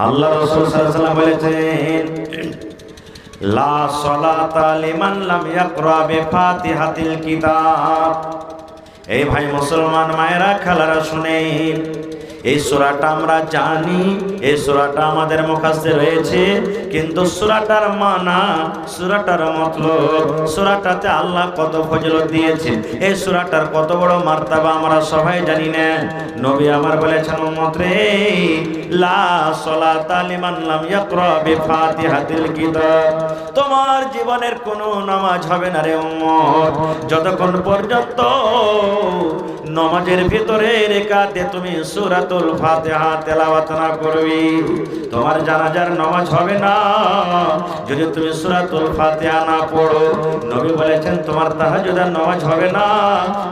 আল্লাহ রাসূল সাল্লাল্লাহু আলাইহি ওয়াসাল্লাম বলেছেন, লা সালাতা লিমান লাম ইয়াকরা বিফাতিহাতিল কিতাব। এই ভাই মুসলমান মায়েরা, খালারা, শুনেন, এই সূরাটা আমরা জানি, এই সূরাটা আমাদের মুখস্থ রয়েছে, কিন্তু সূরাটার মানা, সূরাটার মতলব, সূরাটাতে আল্লাহ কত ফজিলত দিয়েছেন, এই সূরাটার কত বড় মার্তাবা আমরা সবাই জানি না। নবী আমার বলেছেন, উম্মত রে, লা সালাতা লিমান লাম ইয়াকরা বিফাতিহাতিল কিতাব। তোমার জীবনের কোনো নামাজ হবে না রে উম্মত, যতক্ষণ পর্যন্ত নামাজের ভিতরে রেকাতে তুমি সূরাতুল ফাতিহা তেলাওয়াত না করবে। তোমার জানাজার নামাজ হবে না যদি তুমি সূরাতুল ফাতিহা না পড়ো। নবী বলেছেন, তোমার তাহাজ্জুদের নামাজ হবে না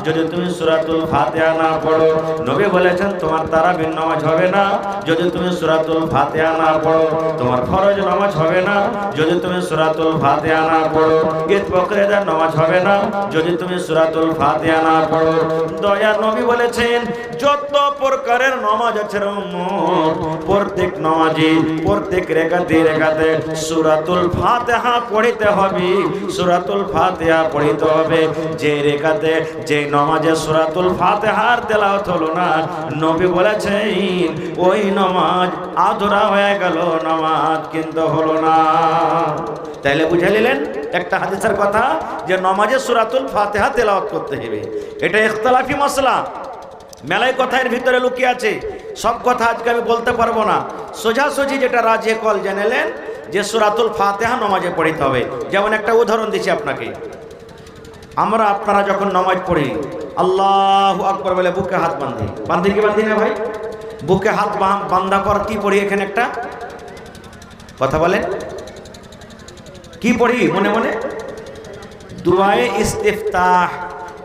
যদি তুমি সূরাতুল ফাতিহা না পড়ো। নবী বলেছেন, তোমার তারাবির নামাজ হবে না যদি তুমি সূরাতুল ফাতিহা না পড়ো। তোমার ফরজ নামাজ হবে না যদি তুমি সূরাতুল ফাতিহা না পড়ো। ঈদ বকরিদের নামাজ হবে না যদি তুমি সূরাতুল ফাতিহা না পড়ো। দয়ার নবী বলেছেন, যত প্রকারের নামাজ আছে প্রত্যেক নামাজে প্রত্যেক রেখাতে সূরাতুল ফাতিহা পড়িতে হবে, সূরাতুল ফাতিহা পড়িতে হবে। যে রেখাতে যে নামাজে সূরাতুল ফাতিহার তেলাওয়াত হলো না, নবী বলেছেন ওই নামাজ আধুরা হয়ে গেল, নামাজ কিন্তু হলো না। তাইলে বুঝে নিলেন একটা হাদিসের কথা, যে নামাজে সূরাতুল ফাতিহা তেলাওয়াত করতে হবে। এটা ইখতিলাফি মাসলা, মেলাই কথা এর ভিতরে লুকিয়ে আছে। সব কথা আজকে আমি বলতে পারবো না। সোজাসুজি যেটা রাজে কল জানালেন যে সূরাতুল ফাতিহা নামাজে পড়িতে হবে। যেমন একটা উদাহরণ দিচ্ছি আপনাকে, আপনারা যখন নামাজ পড়ি আল্লাহু আকবার বলে বুকে হাত বাঁধি কি বাঁধি না ভাই? বুকে হাত বাঁধা পর কি পড়ি? এখানে একটা কথা বলেন, কি পড়ি মনে মনে? দুআয়ে ইস্তিফতাহ।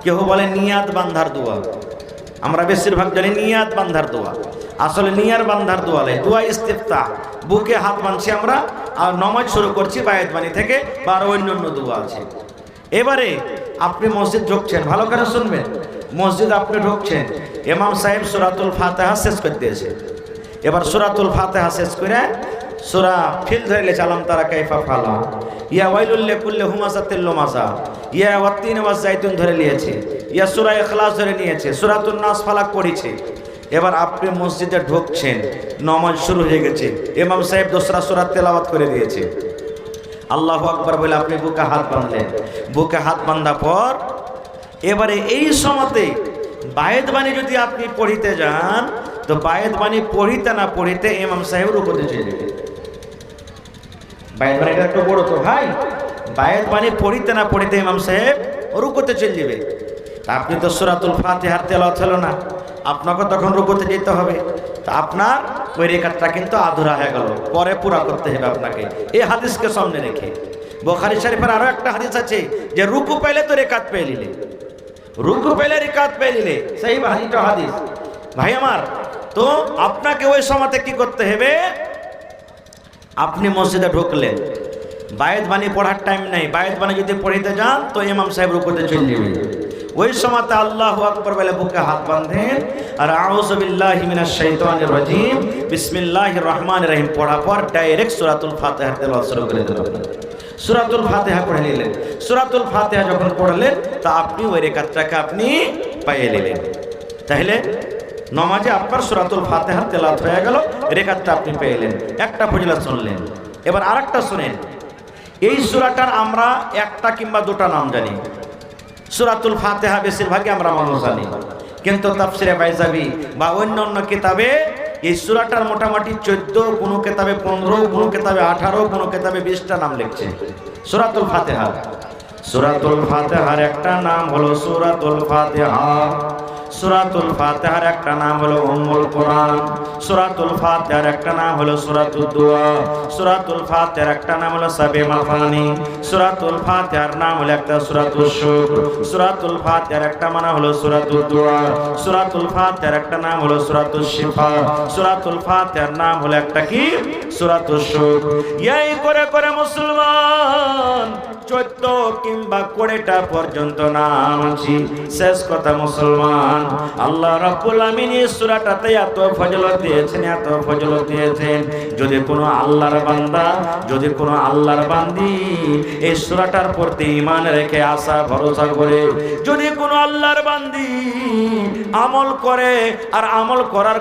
কেউ বলে নিয়াত বান্ধার দোয়া, আমরা বেশিরভাগ জানি নিয়াত বান্ধার দোয়া, আসলে নিয়ার বান্ধার দোয়া নয়, দোয়া ইস্তিফতাহ। বুকে হাত বাঁধছি আমরা আর নামাজ শুরু করছি বায়াত বাণী থেকে, বা অন্যান্য দোয়া আছে। এবারে আপনি মসজিদ ঢুকছেন, ভালো করে শুনবেন, মসজিদ আপনি ঢুকছেন, ইমাম সাহেব সূরাতুল ফাতিহা শেষ করে দিয়েছে। এবার সূরাতুল ফাতিহা শেষ করে সূরা ফিল ধরে চালাম তারা কাইফা ফালা, ইয়া ওয়াইলুল লিকুল্লি হুমাযাতিল লুমাযা, ইয়া ওয়াত্তিন ওয়াজ জাইতুন ধরে নিয়েছে, ইয়া সূরা ইখলাস ধরে নিয়েছে, সূরাতুন নাস ফালাক পড়েছে। এবার আপনি মসজিদে ঢুকছেন, নামাজ শুরু হয়ে গেছে, ইমাম সাহেব দোসরা সূরা তেলাওয়াত করে দিয়েছে। আল্লাহু আকবার বলে আপনি বুকে হাত বাঁধলেন। বুকে হাত বাঁধা পর এবারে এই সময়তে বায়াত বাণী যদি আপনি পড়িতে যান, তো বায়াত বাণী পড়িতে না পড়িতে ইমাম সাহেব রুকুতে চলে যাবে। বায়াত বাণীটা একটু বড় তো ভাই, বায়াত বাণী পড়িতে না পড়িতে ইমাম সাহেব রুকুতে চলে যাবে। আপনি তো সূরাতুল ফাতিহার তেলাওয়াত হলো না, আপনাকে তখন রুকুতে যেতে হবে। তা আপনার ওই রেখাতটা কিন্তু আধুরা হয়ে গেল, পরে পুরা করতে হবে আপনাকে। এই হাদিসকে সামনে রেখে বুখারী শরীফের আরো একটা হাদিস আছে যে রুকু পেলে তো রেখাত পেয়ে নিলে, রুকু পেলে রেখাত পেয়ে নিলে, সেই হাদিস ভাই আমার। তো আপনাকে ওই সময়তে কি করতে হবে? আপনি মসজিদে ঢুকলেন, বায়াত বাণী পড়ার টাইম নেই, বায়াত বাণী যদি পড়িতে যান তো ইমাম সাহেব রুকুতে চলে যাবে। ওই সময়তে আল্লাহু আকবার বলে বুকে হাত বাঁধেন আর আউযু বিল্লাহি মিনাশ শাইতানির রাজিম বিসমিল্লাহির রহমানির রহিম পড়া পর ডাইরেক্ট সূরাতুল ফাতিহা তেলাওয়াত শুরু করে দিলেন। সূরাতুল ফাতিহা পড়ে নিলেন। সূরাতুল ফাতিহা যখন পড়লেন তা আপনি ওই রেখাতটাকে আপনি পেয়ে নিলেন। তাহলে নামাজে আপনার সূরাতুল ফাতিহা তেলাওয়াত হয়ে গেল, রেখাতটা আপনি পেলেন। একটা ফজিলত শুনলেন। এবার আরেকটা শুনেন, এই সূরাটার আমরা একটা কিংবা দুটা নাম জানি। সূরাতুল ফাতিহা বেশিরভাগই আমরা মানুষ জানি, কিন্তু তাফসিরে বাইজাবি বা অন্যান্য কিতাবে এই সূরাটার মোটামুটি 14, কোনো কিতাবে 15, কোনো কিতাবে 18, কোনো কিতাবে 20টা নাম লিখছে সূরাতুল ফাতিহা। সূরাতুল ফাতিহার একটা নাম হলো সূরাতুল ফাতিহা। সূরাতুল ফাতিহার একটা নাম হলো উম্মুল কোরআন। সূরাতুল ফাতিহার একটা নাম হলো সূরাতুদ দুআ। সূরাতুল ফাতিহার একটা নাম হলো সাবে মাফানি। সূরাতুল ফাতিহার নাম হলো একটা সূরাতুশ শুকর। সূরাতুল ফাতিহার একটা মানে হলো সূরাতুদ দুআ। সূরাতুল ফাতিহার একটা নাম হলো সূরাতুশ শিফা। সূরাতুল ফাতিহার নাম হলো একটা কি? সূরাতুশ শুকর। এই করে করে মুসলমান 14 কিংবা 20টা পর্যন্ত নাম আছে। শেষ কথা মুসলমান, আল্লাহ রাব্বুল আমিন এই সূরাটাতে এত ফজিলত দিয়েছেন, এত ফজিলত দিয়েছেন। যদি কোনো আল্লাহর বান্দা, যদি কোনো আল্লাহর বান্দি এই সূরাটার প্রতি ঈমান রেখে আশা ভরসা করে যদি কোনো আল্লাহর বান্দি আমল করে, আর আমল করার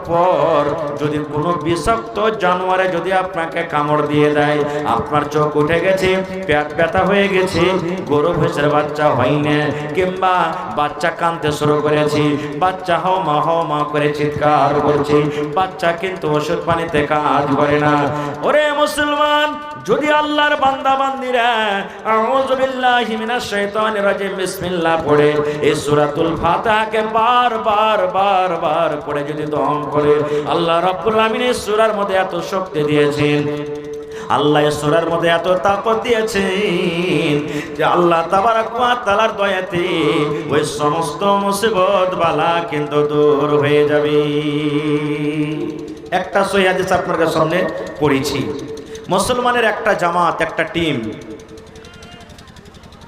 পর যদি কোনো বিষাক্ত জানোয়ারে যদি আপনাকে কামড় দিয়ে দেয়, আপনার চোখ উঠে গেছে, পেট ব্যথা হয়ে গেছে, গরু ভেসের বাচ্চা হয় না, কিংবা বাচ্চা কাঁদতে শুরু করেছে, বাচ্চা হাও মা করে চিৎকার করছে, বাচ্চা কিন্তু ওষুধ পানিতে কাজ করে না। ওরে মুসলমান, যদি আল্লাহর বান্দা বান্দিরা আউযু বিল্লাহি মিনাশ শাইতানির রাজিম বিসমিল্লাহ পড়ে এই সূরাতুল ফাতিহাকে বার পড়ে যদি দম করে, আল্লাহ রাব্বুল আমিন এই সূরার মধ্যে এত শক্তি দিয়েছেন, আল্লাহ এই সূরার মধ্যে এত তাকত দিয়েছেন যে আল্লাহ তাবারক ওয়া তাআলার দয়াতে ওই সমস্ত মুসিবত বালা কিন্তু দূর হয়ে যাবে। একটা সহিহ হাদিস আপনাদের সামনে পড়েছি। মুসলমানের একটা জামাত, একটা টিম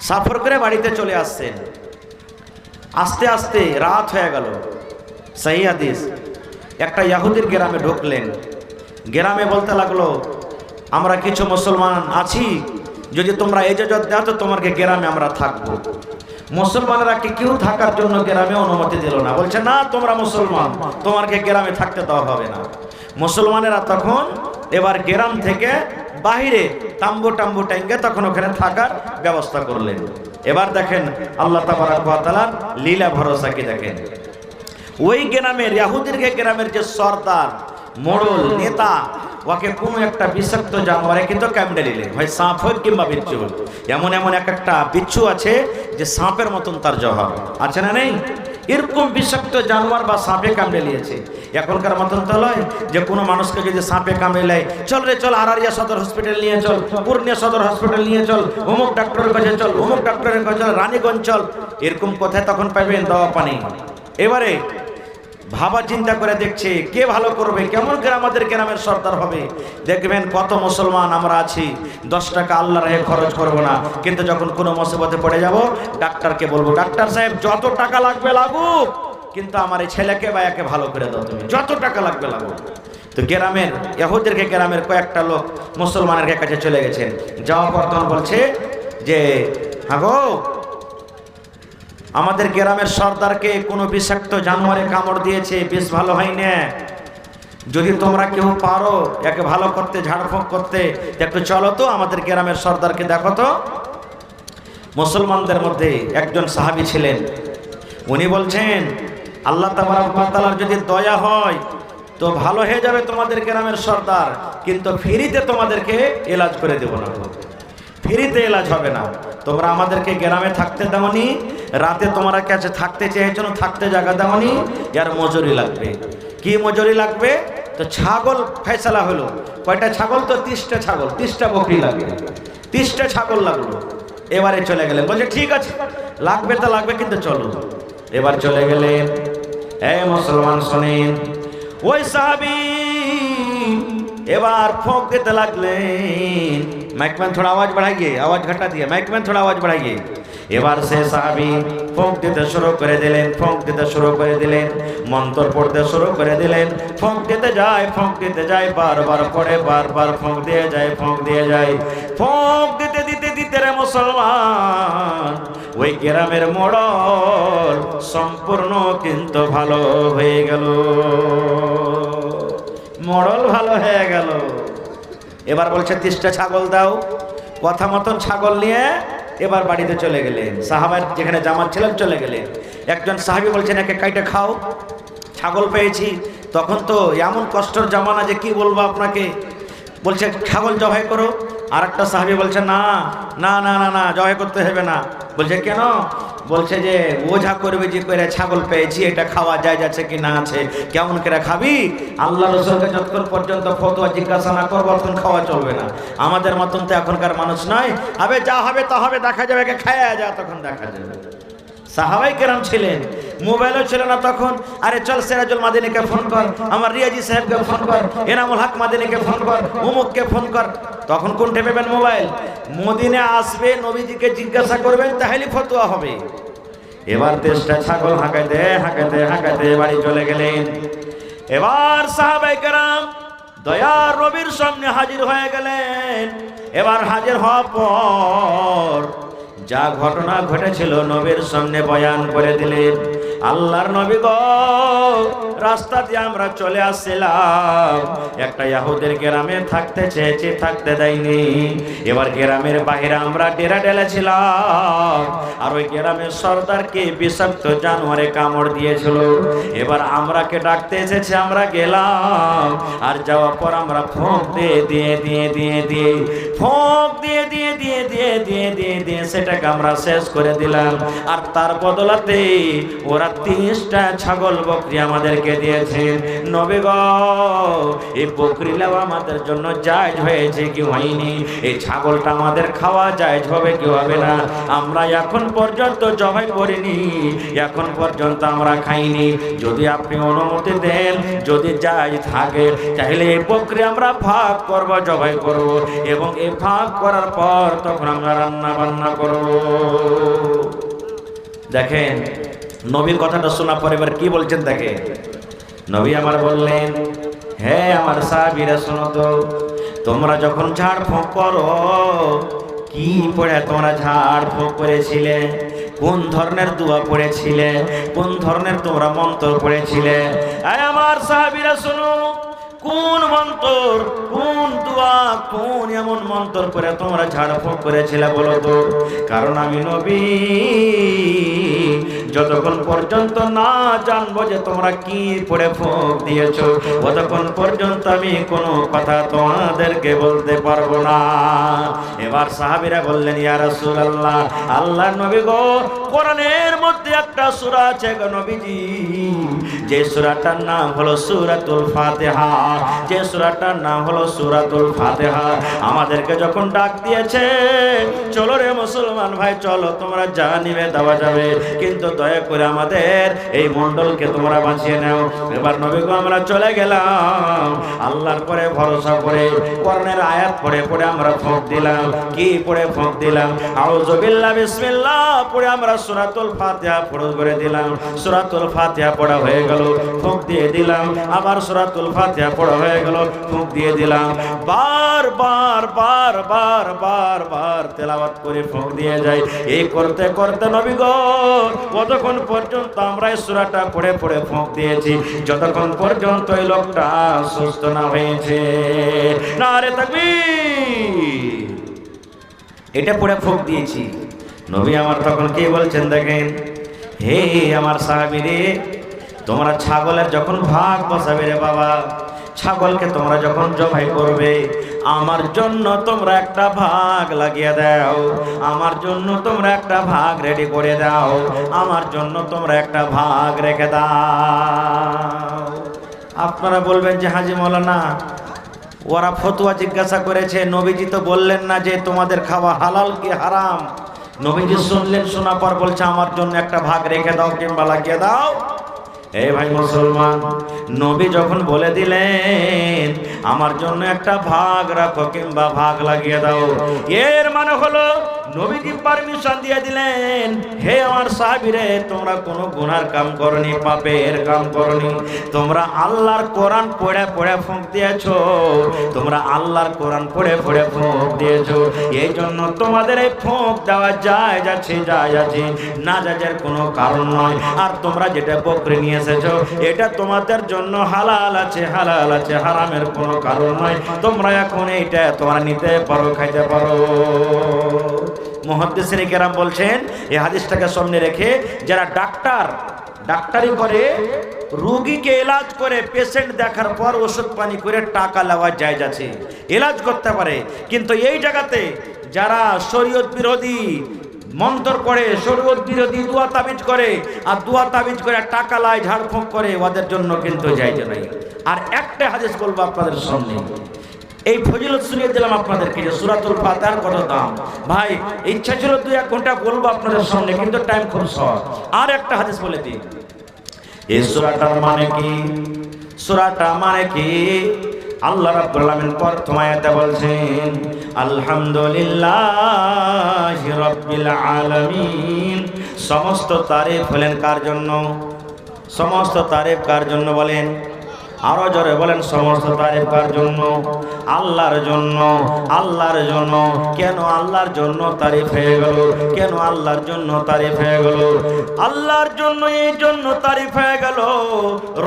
সফর করে বাড়িতে চলে আসছেন। আস্তে আস্তে রাত হয়ে গেল। সহিহ হাদিস, একটা ইহুদির গ্রামে ঢুকলেন। গ্রামে বলতে লাগলো, আমরা কিছু মুসলমান আছি, যদি তোমরা ইজাজত দাও তো তোমাকে গ্রামে আমরা থাকবো। মুসলমানেরা কি কেউ থাকার জন্য গ্রামে অনুমতি দিল না, বলছে না তোমরা মুসলমান, তোমাকে গ্রামে থাকতে দেওয়া হবে না। মুসলমানেরা তখন এবার গ্রাম থেকে বাহিরে তাম্বু টাঙ্গে তখন ওখানে থাকার ব্যবস্থা করলেন। এবার দেখেন আল্লাহ তাবারক ওয়া তাআলা লীলা ভরসা কি দেখেন। ওই গ্রামের ইহুদির গ্রামের যে সর্দার, মোড়ল, নেতা, ওকে কোনো একটা বিষাক্ত জানোয়ারে কিন্তু কামড়ে নিলে, হয় সাপ হোক কিংবা বিচ্ছু হোক। এমন একটা বিচ্ছু আছে যে সাপের মতন তার জহর আছে না নেই, এরকম বিষাক্ত জানোয়ার বা সাপে কামড়ে নিয়েছে। এখনকার মতন তো নয় যে কোনো মানুষকে যদি সাপে কামড়ে নেয়, চল রে চল আরারিয়া সদর হসপিটাল নিয়ে চল, পূর্ণিয়া সদর হসপিটাল নিয়ে চল, অমুক ডাক্তারের কাছে চল, অমুক ডাক্তারের কাছে চল, রানীগঞ্জ চল, এরকম কোথায় তখন পাইবেন দেওয়া পানি। এবারে ভাবা চিন্তা করে দেখছে কে ভালো করবে, কেমন করে আমাদের গ্রামের সর্দার হবে। দেখবেন কত মুসলমান আমরা আছি, 10 টাকা আল্লাহর রাহে খরচ করবো না, কিন্তু যখন কোনো মুসিবতে পড়ে যাব ডাক্তারকে বলবো, ডাক্তার সাহেব যত টাকা লাগবে লাগুক, কিন্তু আমার এই ছেলেকে বা একে ভালো করে দাও তুমি, যত টাকা লাগবে লাগুক। তো গ্রামের ইহুদিরকে গ্রামের কয়েকটা লোক মুসলমানের কাছে চলে গেছেন। যাওয়ার পর তখন বলছে যে হ্যাঁ গো, আমাদের গ্রামের সর্দারকে কোনো বিষাক্ত জানোয়ারে কামড় দিয়েছে, বেশ ভালো হয় না, যদি তোমরা কেউ পারো একে ভালো করতে, ঝাড়ফুঁক করতে, একটু চলো তো আমাদের গ্রামের সর্দারকে দেখো তো। মুসলমানদের মধ্যে একজন সাহাবী ছিলেন, উনি বলছেন আল্লাহ তাবারক ওয়া তাআলার যদি দয়া হয় তো ভালো হয়ে যাবে তোমাদের গ্রামের সর্দার, কিন্তু ফ্রিতে তোমাদেরকে এলাজ করে দেব না, ফ্রিতে এলাজ হবে না। তোমরা আমাদেরকে গ্রামে থাকতে দাওনি, রাতে তোমার কাছে থাকতে চেয়েছো, থাকতে জায়গা দাওনি, এর মজুরি লাগবে। কি মজুরি লাগবে? তো ছাগল ফয়সালা হলো। কয়টা ছাগল? তো 30টা ছাগল, 30টা বকরি লাগবে, 30টা ছাগল লাগলো। এবারে চলে গেলেন, বলছে ঠিক আছে লাগবে তো লাগবে, কিন্তু চলো। এবার চলে গেলেন। এই মুসলমান শোনেন, ওই সাহাবী এবার ফোঁক দিতে লাগলেন। মাইকম্যান थोड़ा आवाज बढ़ाइए, आवाज घटा दिया, माइकमैन थोड़ा आवाज बढ़ाइए। এবার সে সাহাবী ফোঁক দিতে শুরু করে দিলেন, ফোঁক দিতে শুরু করে দিলেন, মন্ত্র পড়তে শুরু করে দিলেন। ফোঁক দিতে যায়, বারবার পড়ে, বারবার ফোঁক দিয়ে যায়, ফোঁক দিয়ে যায়। ফোঁক দিতে দিতে দিতে রে মুসলমান, ওই গ্রামের মোড়ল সম্পূর্ণ কিন্তু ভালো হয়ে গেল, মোড়ল ভালো হয়ে গেল। এবার বলছে 30টা ছাগল দাও। কথা মতন ছাগল নিয়ে এবার বাড়িতে চলে গেলেন। সাহাবার যেখানে জামাত ছিলেন চলে গেলেন। একজন সাহাবী বলছেন একে কাইটা খাও, ছাগল পেয়েছি। তখন তো এমন কষ্টের জামানা যে কি বলবো আপনাকে, বলছে ছাগল জবাই করো। আর একটা সাহাবী বলছে না না না না না জবাই করতে হবে না। বলছে কেন? বলছে যে ওঝা করবে যে করে ছাগল পেয়েছি, এটা খাওয়া যায় যাচ্ছে কি না আছে, কেমন করে খাবি? আল্লাহ রাসূলকে যতক্ষণ পর্যন্ত ফতোয়া জিজ্ঞাসা না করবো ততক্ষণ খাওয়া চলবে না। আমাদের মতন তো এখনকার মানুষ নয়, আবে যা হবে তা হবে, দেখা যাবে, খায়া যা, তখন দেখা যাবে। সাহাবাই কেরাম ছিলেন, মোবাইলও ছিল না তখন। আরে চল সিরাজুল মাদানীকে ফোন কর, আমার রিয়াজি সাহেবকে ফোন কর, এনামুল হক মাদানীকে ফোন কর, অমুককে ফোন কর। তখন কোন টেপেবেন? মোবাইল। মদিনে আসবে, নবীজিকে জিজ্ঞাসা করবেন, তাহলে ফতোয়া হবে। এবার 23টা ছাগল হাঁকাইতে হাঁকাইতে হাঁকাইতে বাড়ি চলে গেলেন। এবার সাহাবায়ে কেরাম দয়ার নবীর সামনে হাজির হয়ে গেলেন। এবার হাজির হওয়ার পর যা ঘটনা ঘটেছিল নবীর সামনে বয়ান করে দিলেন। আল্লাহর নবী গো, রাস্তা দিয়ে আমরা চলে আসছিলাম, একটা ইহুদের গ্রামে থাকতে চেয়েছি, থাকতে দেয়নি। এবার গ্রামের বাইরে আমরা ডেরা ঢেলেছিলাম, আর ওই গ্রামের সর্দারকে বিষাক্ত জানোয়ারে কামড় দিয়েছিল। এবার আমরাকে ডাকতে এসেছে, আমরা গেলাম, আর যাওয়ার পর আমরা ফোঁক দিয়ে সেটাকে আমরা শেষ করে দিলাম। আর তার বদলাতে ওরা 30টা ছাগল বকরি আমাদেরকে দিয়েছেন। নবী গো, এই বকরি নেওয়া আমাদের জন্য জায়েজ হয়েছে কি হয়নি? এই ছাগলটা আমাদের খাওয়া জায়েজ হবে কি হবে না? আমরা এখন পর্যন্ত জবাই করিনি, এখন পর্যন্ত আমরা খাইনি। যদি আপনি অনুমতি দেন, যদি জায়েজ থাকে, তাহলে এই বকরি আমরা ভাগ করব, জবাই করব, এবং এই ভাগ করার পর তখন আমরা রান্না বান্না করব। দেখেন নবীর কথাটা শোনার পর এবার কি বলছেন দেখেন। নবী আমার বললেন, হে আমার সাহাবীরা শোনো তো, তোমরা যখন ঝাড় ফুঁক করো, কি পড়ে তোমরা ঝাড় ফুঁক করেছিলে? কোন ধরনের দোয়া পড়েছিলে? কোন ধরনের তোমরা মন্ত্র পড়েছিলে? আমার সাহাবীরা শোনো, কোন মন্ত্র, কোন দোয়া, কোন এমন মন্ত্র করে তোমরা ঝাড়ফুঁক করেছিলে বলো তো? কারণ আমি নবী যতক্ষণ পর্যন্ত না জানবো যে তোমরা কি পড়ে ফুঁক দিয়েছো, ততক্ষণ পর্যন্ত আমি কোনো কথা তোমাদেরকে বলতে পারবো না। এবার সাহাবীরা বললেন, ইয়া রাসূলুল্লাহ, আল্লাহর নবী গো, কোরআনের মধ্যে একটা সূরা আছে গো নবীজি, যে সূরাটার নাম হলো সূরাতুল ফাতিহা। যে সূরাটার নাম হলো সূরাতুল ফাতিহা। আমাদেরকে যখন ডাক দিয়েছে, চলো রে মুসলমান ভাই, চলো, তোমরা যা নিবে দেওয়া যাবে, কিন্তু দয়া করে আমাদের এই মণ্ডলকে তোমরা বাঁচিয়ে নাও। এবার নবী গো, আমরা চলে গেলাম, আল্লাহর পরে ভরসা করে কোরআনের আয়াত পড়ে পড়ে আমরা ফুঁক দিলাম। কি পড়ে ফুঁক দিলাম? আউযু বিল্লাহ বিসমিল্লাহ পড়ে আমরা সূরাতুল ফাতিহা পড়ে করে দিলাম। সূরাতুল ফাতিহা পড়া হয়ে গেল, ফুঁক দিয়ে দিলাম। আবার সূরাতুল ফাতিহা পড়া হয়ে গেল, ফুঁক দিয়ে দিলাম। বারবার বারবার বারবার তেলাওয়াত করে ফুঁক দিয়ে যাই। এই করতে করতে নবী গো, কতক্ষণ পর্যন্ত আমরা এই সূরাটা পড়ে পড়ে ফুঁক দিয়েছি, যতক্ষণ পর্যন্ত এই লোকটা সুস্থ না হয়েছে। নারে তাকবীর! এটা পড়ে ফুঁক দিয়েছি। নবী আমার তখন কি বলছেন দেখেন, হে আমার সাহাবীরে, তোমরা ছাগলের যখন ভাগ বসাবে রে বাবা, ছাগলকে তোমরা যখন জবাই করবে, আমার জন্য তোমরা একটা ভাগ লাগিয়ে দাও, আমার জন্য তোমরা একটা ভাগ রেডি করে দাও, আমার জন্য তোমরা একটা ভাগ রেখে দাও। আপনারা বলবেন যে হাজী মাওলানা, ওরা ফতোয়া জিজ্ঞাসা করেছে, নবীজি তো বললেন না যে তোমাদের খাওয়া হালাল কি হারাম। নবীজি শুনলেন, শোনার পর বলছে আমার জন্য একটা ভাগ রেখে দাও কিংবা লাগিয়ে দাও। এই ভাই মুসলমান, নবী যখন বলে দিলেন আমার জন্য একটা ভাগ রাখো কিংবা ভাগ লাগিয়ে দাও, এর মানে হলো নবীজি পারমিশন দিয়ে দিলেন, হে আমার সাহাবীরে, তোমরা কোনো গুনার কাম করনি, পাপের কাম করনি, তোমরা আল্লাহর কোরআন পড়ে পড়ে ফুঁক দিয়েছো, তোমরা আল্লাহর কোরআন পড়ে পড়ে ফুঁক দিয়েছো, এই জন্য তোমাদের এই ফুঁক দেওয়া যায় যাচ্ছে, না যাজের কোনো কারণ নয়। আর তোমরা যেটা বকরি নিয়ে এসেছো, এটা তোমাদের জন্য হালাল আছে, হালাল আছে, হারামের কোনো কারণ নয়। তোমরা এখন এইটা তোমরা নিতে পারো, খাইতে পারো। মুহাদ্দিসিন কেরাম বলছেন, এই হাদিসটাকে সামনে রেখে যারা ডাক্তারি করে, রোগীকে এলাজ করে, পেশেন্ট দেখার পর ওষুধ পানি করে টাকা নেওয়া জায়েজ আছে, এলাজ করতে পারে। কিন্তু এই জায়গাতে যারা শরীয়ত বিরোধী মন্ত্র পড়ে, শরীয়ত বিরোধী দোয়া তাবিজ করে, আর দোয়া তাবিজ করে টাকা লাই, ঝাড়ফুঁক করে, ওদের জন্য কিন্তু জায়েজ নাই। আর একটা হাদিস বলবো আপনাদের সামনে, এই ফজিলত শুনিয়ে দিলাম আপনাদেরকে যে সূরাতুল ফাতিহার কত দাম। ভাই ইচ্ছা ছিল 2-1 ঘন্টা বলবো আপনাদের সামনে, কিন্তু টাইম খুব শর্ট। আর একটা হাদিস বলে দিই, এই সূরাটার মানে কি? সূরাটা মানে কি? আল্লাহ রাব্বুল আলামিন প্রথম আয়াতে বলছেন আলহামদুলিল্লাহি রাব্বিল আলামিন। সমস্ত তারিফ হলেন কার জন্য? সমস্ত তারিফ কার জন্য বলেন? আরো জোরে বলেন, সমস্ত তারিফ কার জন্য? আল্লাহর জন্য। আল্লাহর জন্য। কেন আল্লাহর জন্য তারিফ হয়ে গেল? কেন আল্লাহর জন্য তারিফ হয়ে গেল? আল্লাহর জন্য এই জন্য তারিফ হয়ে গেল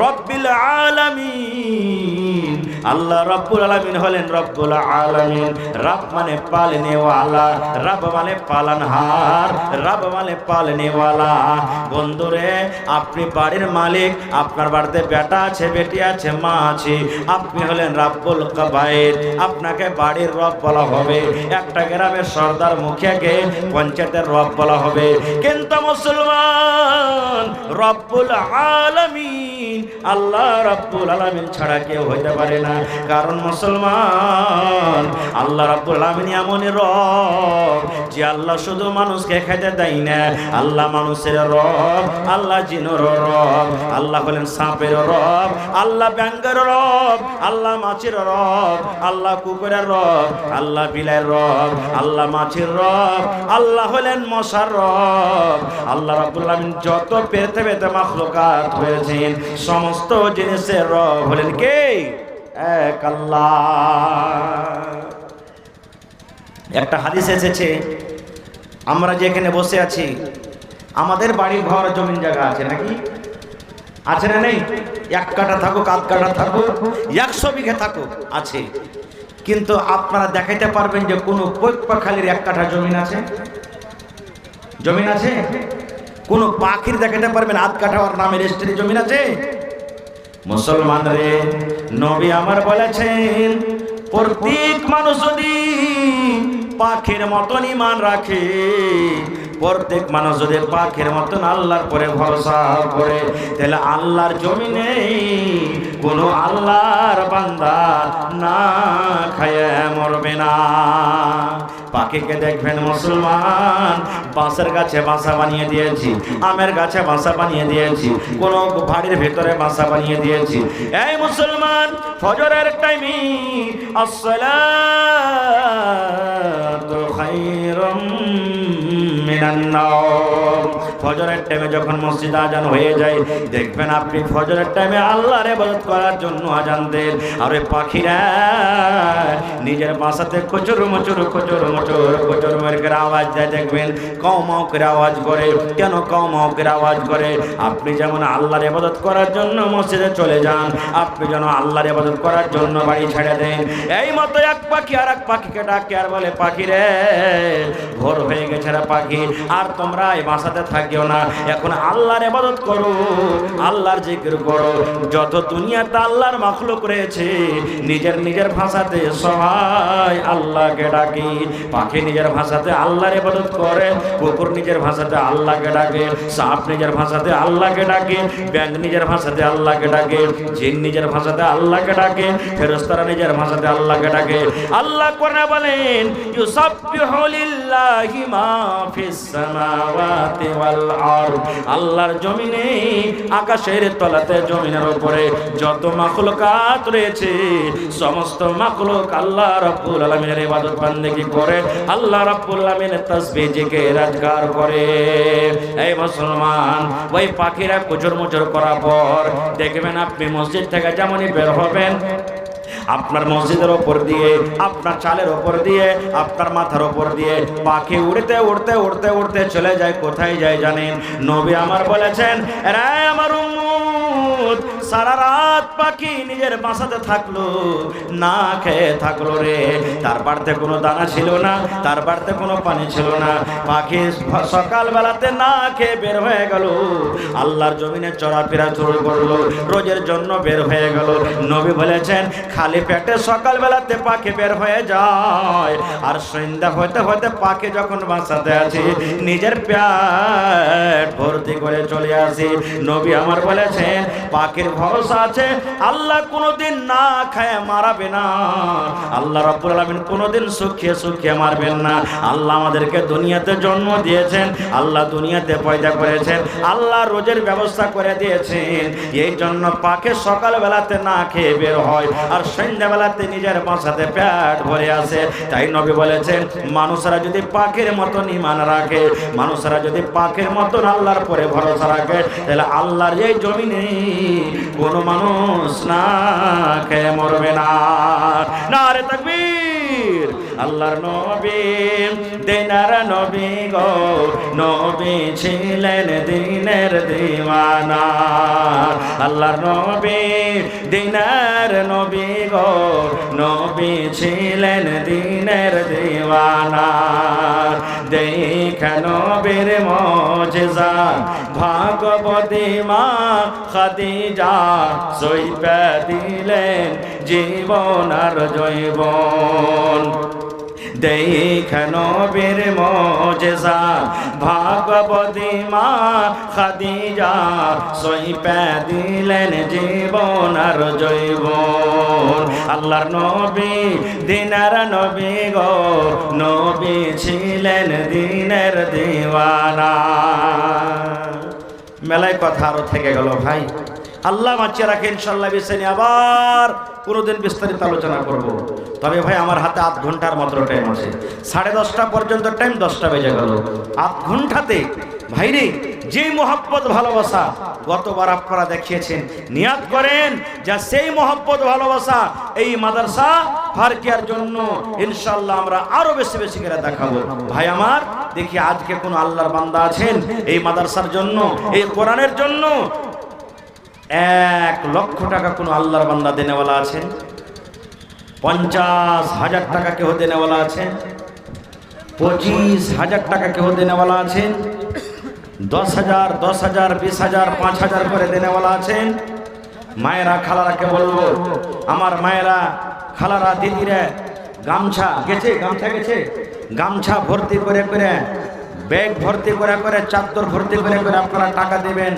রব্বিল আলামিন। আল্লাহ রব্বুল আলামিন হলেন রব্বুল আলামিন। রব মানে পালনে ওয়ালা, রব মানে পালনহার, রব মানে পালনে ওয়ালা। বন্ধুরে, আপনি বাড়ির মালিক, আপনার বাড়িতে বেটা আছে, বেটি আছে, মা আছে, আপনি হলেন রাব্বুল কাবায়ের, আপনাকে বাড়ির রব বলা হবে। একটা গ্রামের সর্দার মুখিয়াকে পঞ্চায়েতের রব বলা হবে। কিন্তু মুসলমান রব্বুল আলামিন, আল্লাহ রব্বুল আলামিন ছাড়া কেউ হইতে পারে না। কারণ মুসলমান আল্লাহ রব্বুল আলামিন এমনই রব যে আল্লাহ শুধু মানুষকে খেতে দেয় না, আল্লাহ মানুষের রব, আল্লাহ জিনের রব, আল্লাহ হলেন সাপের রব, আল্লাহ ব্যাঙের রব, আল্লাহ মাছের রব, আল্লাহ কুকুরের রব, আল্লাহ বিলের রব, আল্লাহ মাছের রব, আল্লাহ হলেন মশার রব। আল্লাহ রাব্বুল আলামিন যত পৃথিবীতে মাখলুকাত হয়েছেন সমস্ত জিনিসের রব হলেন কে? এক আল্লাহ। একটা হাদিস এসেছে, আমরা যেখানে বসে আছি আমাদের বাড়ি ঘর জমিন জায়গা আছে নাকি? আছে না নেই? 1 কাঠা থাকুক, 8 কাঠা থাকুক, 100 বিঘা থাকুক, আছে। কিন্তু আপনারা দেখাইতে পারবেন যে কোনো পক্ষালির 1 কাঠা জমিন আছে? জমিন আছে? কোন পাখির দেখাতে পারবেন 8 কাঠা ওর নামে রেজিস্ট্রি জমিন আছে? মুসলমান রে, নবী আমার বলেছেন প্রত্যেক মানুষ যদি পাখির মতন ঈমান রাখে, প্রত্যেক মানুষ যদি পাখির মতন আল্লাহর পরে ভরসা করে, তাহলে আল্লাহর জমিনে কোনো আল্লাহর বান্দা না খায় মরবে না। পাখিকে দেখবেন মুসলমান, বাঁশের গাছে বাসা বানিয়ে দিয়েছি, আমের গাছে বাসা বানিয়ে দিয়েছি, কোন বাড়ির ভেতরে বাসা বানিয়ে দিয়েছি। এই মুসলমান, ফজরের টাইমে আসসালাতু খায়রুম মিনান নাওম, ফজরের টাইমে যখন মসজিদ আজান হয়ে যায়, দেখবেন আপনি ফজরের টাইমে আল্লাহর ইবাদত করার জন্য আজান দেন। আর ওই পাখিরা নিজের বাসাতে কচুর মচুর কচুর মচুর কচুর মচুর আওয়াজ দেয়, দেখবেন কাউ মাউ করে আওয়াজ করে। কেন কাউ মাউ করে আওয়াজ করে? আপনি যেমন আল্লাহর ইবাদত করার জন্য মসজিদে চলে যান, আপনি যেন আল্লাহর ইবাদত করার জন্য বাড়ি ছেড়ে দেন। এই মতো এক পাখি আর এক পাখিকে ডাকে আর বলে, পাখি রে ভোর হয়ে গেছে রে পাখি, আর তোমরা এই বাসাতে থাকিও না, এখন আল্লাহর ইবাদত করো, আল্লাহর জিকির করো। যত দুনিয়াতে আল্লাহর মাখলুক রয়েছে নিজের নিজের ভাষাতে সবাই আল্লাহকে ডাকে। পাখি নিজের ভাষাতে আল্লাহর ইবাদত করে, কুকুর নিজের ভাষাতে আল্লাহকে ডাকে, সাপ নিজের ভাষাতে আল্লাহকে ডাকে, ব্যাঙ নিজের ভাষাতে আল্লাহকে ডাকে, জিন নিজের ভাষাতে আল্লাহকে ডাকে, ফেরেশতারা নিজের ভাষাতে আল্লাহকে ডাকে। আল্লাহ কোরআনে বলেন ইউসাব্বিহু লিল্লাহি মা ফিস সামাওয়াতি ওয়াল আরদ, আল্লাহর জমিনে, আকাশের তলাতে, জমিনের উপরে যত মাখলুকাত রয়েছে সমস্ত মাখলুক আল্লাহ রাব্বুল আলামিনের ইবাদত বান্দেগি করে, আল্লাহ রাব্বুল আলামিনের তাসবিহ জিকির আজকার করে। এই মুসলমান, ওই পাখিরা কুচুর মুচুর করার পর দেখবেন আপনি মসজিদ থেকে যেমনই বের হবেন, আপনার মসজিদের ওপর দিয়ে, আপনার চালের ওপর দিয়ে, আপনার মাথার ওপর দিয়ে পাখি উড়তে উড়তে উড়তে উড়তে চলে যায়। কোথায় যায় জানেন? নবী আমার বলেছেন, রে আমার উম্মত, সারা রাত পাখি নিজের বাসাতে থাকলো, না খেয়ে থাকলো রে। তার বাড়িতে কোনো দানা ছিল না, তার বাড়িতে কোনো পানি ছিল না। পাখি সকাল বেলাতে না খেয়ে বের হয়ে গেল, আল্লাহর জমিনে চলাফেরা শুরু করলো, রোজের জন্য বের হয়ে গেল। নবী বলেছেন, খালি পেটে সকাল বেলাতে পাখি বের হয়ে যায়, আর সন্ধ্যা হতে হতে পাখি যখন বাসাতে আছে নিজের পেট ভর্তি করে চলে আসে। নবী আমার বলেছেন, পাখির ভরসা আছে, আল্লাহ কোনোদিন না খায় মারাবে না, আল্লাহ রাব্বুল আলামিন কোনোদিন সুখিয়ে সুখিয়ে মারবেন না। আল্লাহ আমাদেরকে দুনিয়াতে জন্ম দিয়েছেন, আল্লাহ দুনিয়াতে পয়দা করেছেন, আল্লাহ রোজের ব্যবস্থা করে দিয়েছেন। এই জন্য পাকে সকালবেলাতে না খেয়ে বের হয় আর সন্ধ্যাবেলাতে নিজের বাসাতে পেট ভরে আসে। তাই নবী বলেছেন, মানুষরা যদি পাকের মতন ঈমান রাখে, মানুষরা যদি পাকের মতন আল্লাহর পরে ভরসা রাখে, তাহলে আল্লাহর এই জমিনে কোনো মানুষ না খেয়ে মরবে না। নারে তাকবীর। আল্লাহর নবী দিনার নবী গো, নবী ছিলেন দিনের দিওয়ানা। আল্লাহর নবী দিনার নবী গো, নবী ছিলেন দিনের দিওয়ানা। দেখে নবীর মুজিজা ভাগবতী মা খাদিজা সইপে দিলেন জীবন আর জৈবন। দেখে নবীর মুজিজা ভাগবতী মা খাদিজা সইপে দিলেন জীবন আর জৈবন। আল্লাহর নবী দিনার নবী গো, নবী ছিলেন দিনের দিওয়ানা। মেলায় কথা আরো থেকে গেল ভাই, আল্লাহ বাঁচিয়ে রাখে। ইনশাল্লাহ বিষয় নিয়ে আবার কোনোদিন বিস্তারিত আলোচনা করব। তবে ভাই আমার হাতে আধ ঘন্টার মাত্র টাইম আছে, 10:30 পর্যন্ত টাইম, 10টা বেজে গেল। আধ ঘন্টাতে ভাইরে যে মোহাব্বত ভালোবাসা গতবার আপনারা দেখিয়েছেন, নিয়াত করেন যা সেই মোহাব্বত ভালোবাসা এই মাদ্রাসা ফারকিয়ার জন্য ইনশাল্লাহ আমরা আরো বেশি বেশি করে দেখাবো। ভাই আমার, দেখি আজকে কোন আল্লাহর বান্দা আছেন এই মাদ্রাসার জন্য, এই কোরআনের জন্য 1 লক্ষ টাকা কোন আল্লাহর বান্দা দেনেওয়ালা আছেন? 50,000 টাকা কেউ দেনেওয়ালা আছেন? 25,000 টাকা কেউ দেনেওয়ালা আছেন? 10,000, 10,000, 20,000, 5,000 করে দেনেওয়ালা আছেন? মায়েরা খালারাকে বলবো, আমার মায়েরা খালারা দিদিরা গামছা গেছে, গামছা ভর্তি করে করে, ব্যাগ ভর্তি করে করে, চাদর ভর্তি করে করে আপনারা টাকা দিবেন,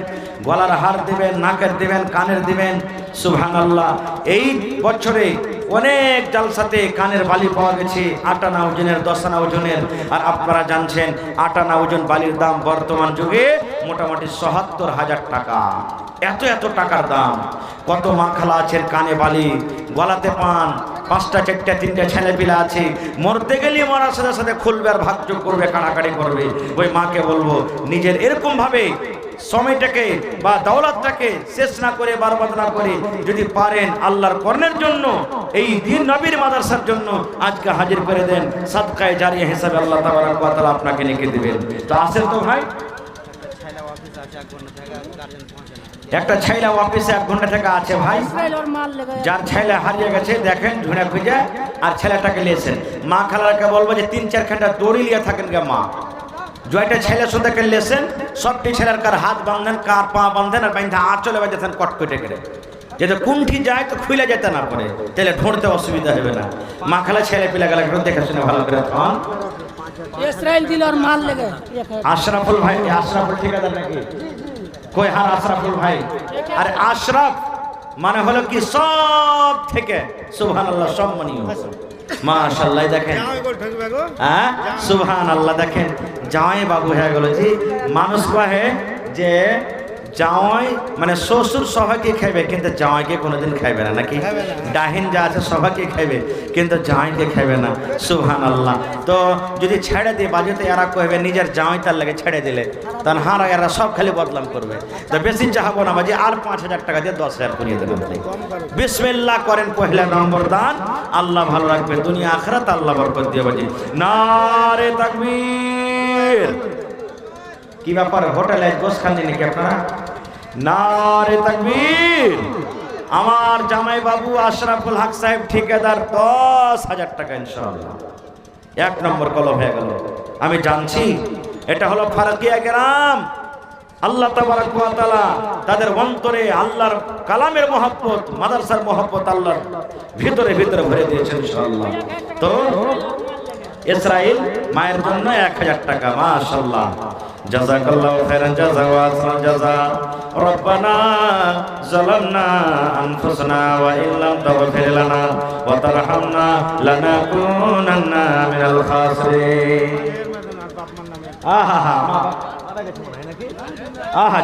গলার হার দিবেন, নাকের দিবেন, কানের দিবেন। সুবহানাল্লাহ। এই বছরে অনেক জালসাতে কানের বালি পাওয়া গেছে 8 আনা ওজনের, 10 আনা ওজনের। আর আপনারা জানছেন 8 আনা ওজন বালির দাম বর্তমান যুগে মোটামুটি ৭০,০০০ টাকা। এত টাকার দাম। কত মা খালা আছেন কানে বালি, গলাতে পান, 5টা 4টা 3টা ছেলে পিলা আছে, মরতে গেলে মরার সাথে সাথে খুলবে আর ভাগযোগ করবে, কাড়াকাড়ি করবে। ওই মাকে বলবো নিজের এরকম ভাবে সময়টাকে বা দৌলতটাকে শেষ না করে, বরবাদ না করে, যদি পারেন আল্লাহর কর্ণের জন্য, এই দিন নবীর মাদ্রাসার জন্য আজকে হাজির করে দেন। সাদকায়ে জারিয়া হিসাবে আল্লাহ তাবারক ওয়া তাআলা আপনাকে লিখে দিবেন। তো আসেন তো ভাই, একটা ছেলে অফিসে 1 ঘন্টা থেকে আছে ভাই, যার ছেলে হারিয়ে গেছে দেখেন ঝুড়ে খুঁজে, আর ছেলেটাকে নিয়েছেন। মা খালাকে বলবো যে 3-4 ঘন্টা দড়ি লিয়ে থাকেন গে মা, জয়টা ছেলে শুধু লেছেন, সবটি ছেলের কার হাত বাঁধেন, কার পা বাঁধেন, আর বাঁধে আঁচলে বাঁধেছেন কটকটে করে, যাতে কুণ্ঠি যায় তো খুলে যেতে না পারে, তাহলে ঢুঁড়তে অসুবিধা হবে না। মা খালা ছেলে পিলা গেলে দেখে শুনে ভালো করে খান। আশরাফুল ভাই, আশরাফুল ঠিকাদার নাকি? কই হার আশরাফুল ভাই? আরে আশরাফ মানে হলো কি সব থেকে সুবহানাল্লাহ সম্মানীয়। মাশাআল্লাহ দেখেন, হ্যাঁ সুবহানাল্লাহ দেখেন, জামাই বাবু হয়ে গেল। জি মানুষ কহে যে জামাই মানে শ্বশুর সবাইকে খাইবে কিন্তু জামাইকে কোনোদিন খাইবে না, নাকি? ডাহিন যা আছে সবাইকে খাইবে কিন্তু জামাইকে খাইবে না। সুবহানাল্লাহ। তো যদি ছেড়ে দিয়ে বাজেতে এরা কইবে নিজের জামাই তার লাগে ছেড়ে দিলে, তখন হারা এরা সব খালি বদলাম করবে। তো বেশি চাহাবো না বাজি, আর 5,000 টাকা দিয়ে 10,000 করিয়ে দেবেন। বিসমিল্লাহ করেন, পহেলা নম্বর দান, আল্লাহ ভালো রাখবে, দুনিয়া আখিরাত আল্লাহ বরকত দিয়ে বাজি। নারে তাকবীর। কি ব্যাপার, হোটেলে গোশ খান নাকি আপনারা? নারে তাকবীর। আমার জামাই বাবু আশরাফুল হক সাহেব ঠিকাদার 10,000 টাকা ইনশাআল্লাহ 1 নম্বর কলম হয়ে গেল। আমি জানছি এটা হলো ফারকিয়া গ্রাম। আল্লাহ তাবারক ওয়া তাআলা তাদের অন্তরে আল্লাহর কালামের মহব্বত, মাদ্রাসার মহব্বত আল্লাহর ভিতরে ভিতরে ভরে দিয়েছেন ইনশাআল্লাহ। তো ইসরাইল মায়ের জন্য 1000 টাকা, মাশাআল্লাহ। জাযাকাল্লাহু খাইরান জাযা ওয়া আহসানাল জাযা। রব্বানা যালামনা আনফুসানা ওয়া ইল্লাম তাগফির লানা ওয়া তারহামনা লানাকুনান্না মিনাল খাসিরিন। আহা আহা